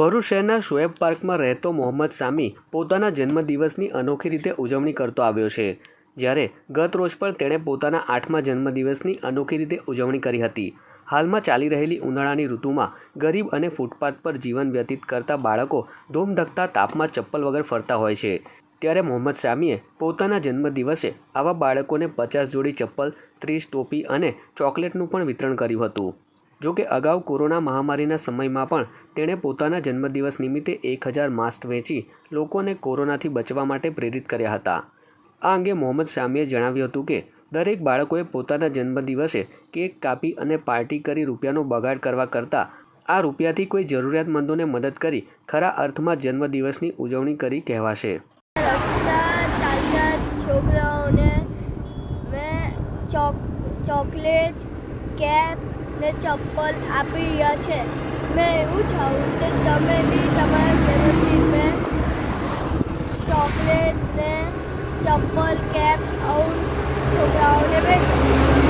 ભરૂચ શહેરના શોએબ પાર્કમાં રહેતો મોહમ્મદ સામી પોતાના જન્મદિવસની અનોખી રીતે ઉજવણી કરતો આવ્યો છે। જ્યારે ગત રોજ પણ તેણે પોતાના 8મા જન્મદિવસની અનોખી રીતે ઉજવણી કરી હતી। હાલમાં ચાલી રહેલી ઉનાળાની ઋતુમાં ગરીબ અને ફૂટપાથ પર જીવન વ્યતીત કરતા બાળકો ધોમધકતા તાપમાં ચપ્પલ વગર ફરતા હોય છે। ત્યારે મોહમ્મદ સામીએ પોતાના જન્મદિવસે આવા બાળકોને 50 જોડી ચપ્પલ, 30 ટોપી અને ચોકલેટનું પણ વિતરણ કર્યું હતું। જો કે અગાઉ કોરોના મહામારીના સમયમાં પણ તેણે પોતાના જન્મદિવસ નિમિત્તે 1000 માસ્ક વેચી લોકોને કોરોનાથી બચવા માટે પ્રેરિત કર્યા હતા। આ અંગે મોહમ્મદ સામીએ જણાવ્યું હતું કે દરેક બાળકોએ પોતાના જન્મદિવસે કેક કાપી અને પાર્ટી કરી રૂપિયાનો બગાડ કરવા કરતાં આ રૂપિયાથી કોઈ જરૂરિયાતમંદોને મદદ કરી ખરા અર્થમાં જન્મદિવસની ઉજવણી કરી કહેવાશે। રસ્તા ચાલતા છોકરાઓને મેં ચોકલેટ, કેપ ને ચપ્પલ આપી રહ્યા છે। મેં એવું ચાહું કે તમે બી તમારા જન્મદિવસે ચોકલેટ ને ચપ્પલ, કેપ આવું છોકરાઓને વેચો।